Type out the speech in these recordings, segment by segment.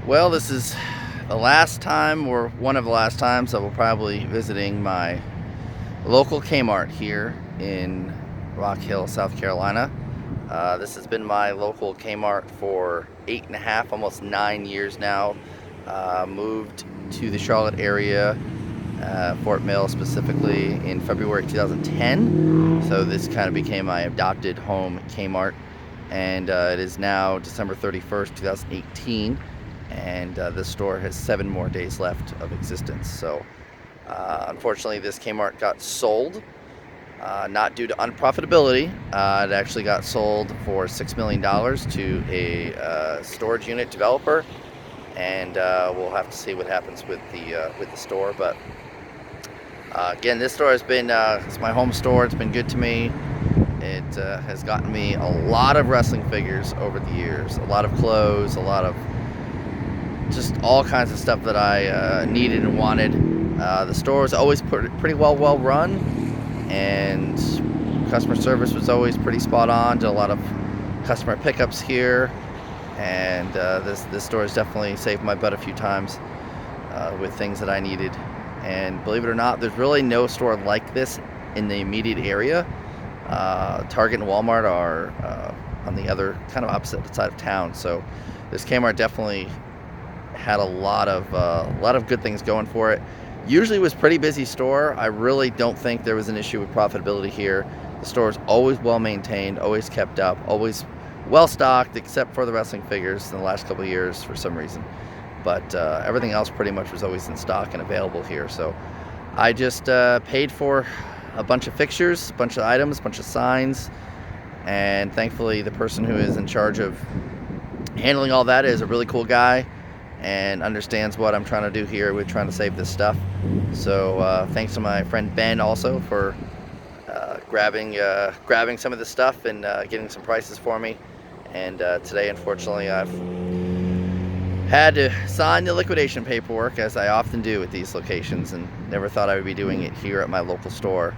Well, this is the last time, or one of the last times, I will probably visiting my local Kmart here in Rock Hill, South Carolina. This has been my local Kmart for 8.5, almost 9 years now. Moved to the Charlotte area, Fort Mill specifically, in February 2010. So this kind of became my adopted home Kmart. And it is now December 31st, 2018. And this store has 7 more days left of existence. So unfortunately this Kmart got sold, not due to unprofitability. It actually got sold for $6 million to a storage unit developer, and we'll have to see what happens with the store. But again, this store has been it's my home store. It's been good to me. It has gotten me a lot of wrestling figures over the years, a lot of clothes, a lot of just all kinds of stuff that I needed and wanted. The store was always pretty well run, and customer service was always pretty spot on. Did a lot of customer pickups here, and this store has definitely saved my butt a few times with things that I needed. And believe it or not, there's really no store like this in the immediate area. Target and Walmart are on the other kind of opposite side of town, so this Kmart definitely had a lot of good things going for it. Usually was pretty busy store. I really don't think there was an issue with profitability here. The store is always well maintained, always kept up, always well stocked, except for the wrestling figures in the last couple of years for some reason. But everything else pretty much was always in stock and available here. So I just paid for a bunch of fixtures, a bunch of items, a bunch of signs, and thankfully the person who is in charge of handling all that is a really cool guy and understands what I'm trying to do here with trying to save this stuff. So thanks to my friend Ben also for grabbing some of this stuff and getting some prices for me. And today, unfortunately, I've had to sign the liquidation paperwork, as I often do at these locations, and never thought I would be doing it here at my local store.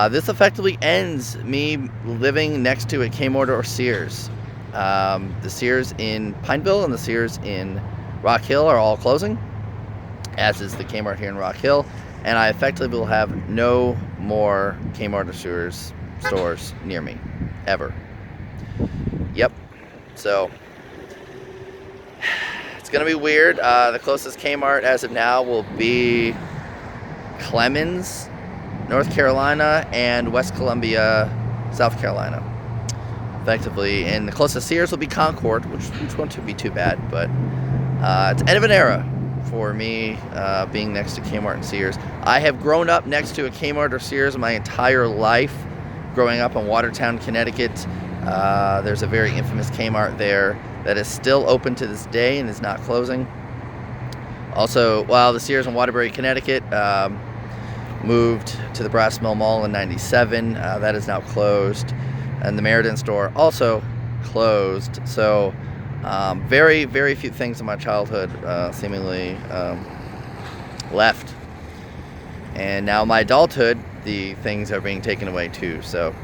This effectively ends me living next to a Kmart or Sears. The Sears in Pineville and the Sears in Rock Hill are all closing, as is the Kmart here in Rock Hill, and I effectively will have no more Kmart or Sears stores near me, ever. Yep, so it's gonna be weird. The closest Kmart as of now will be Clemens, North Carolina, and West Columbia, South Carolina, effectively. And the closest Sears will be Concord, which won't be too bad, but it's end of an era for me being next to Kmart and Sears. I have grown up next to a Kmart or Sears my entire life, growing up in Watertown, Connecticut. There's a very infamous Kmart there that is still open to this day and is not closing. Also, while the Sears in Waterbury, Connecticut moved to the Brass Mill Mall in '97, that is now closed. And the Meriden store also closed. So very few things in my childhood seemingly left. And now my adulthood, the things are being taken away too. So,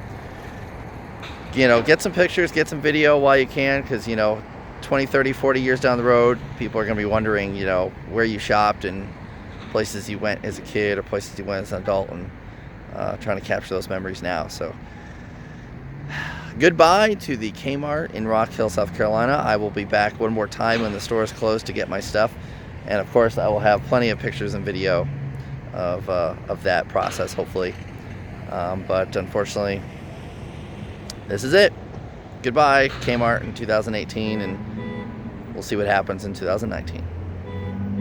you know, get some pictures, get some video while you can, because, you know, 20, 30, 40 years down the road, people are going to be wondering, you know, where you shopped and places you went as a kid or places you went as an adult, and trying to capture those memories now. So goodbye to the Kmart in Rock Hill, South Carolina. I will be back one more time when the store is closed to get my stuff. And of course, I will have plenty of pictures and video of that process, hopefully. But unfortunately, this is it. Goodbye, Kmart in 2018, and we'll see what happens in 2019.